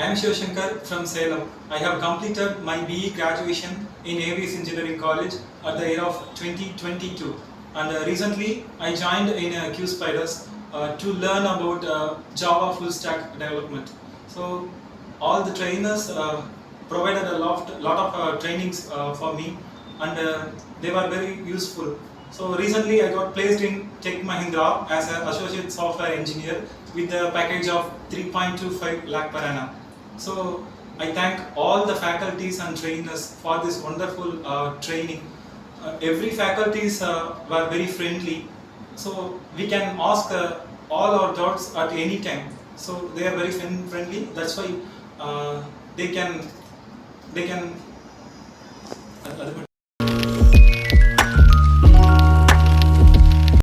I am Sivasankar from Salem. I have completed my BE graduation in Aviation Engineering College at the year of 2022. And recently I joined in QSpiders to learn about Java full stack development. So all the trainers provided a lot of trainings for me, and they were very useful. So recently I got placed in Tech Mahindra as an associate software engineer with a package of 3.25 lakh per annum. So I thank all the faculties and trainers for this wonderful training. Every faculties were very friendly, so we can ask all our doubts at any time. So they are very friendly. That's why they can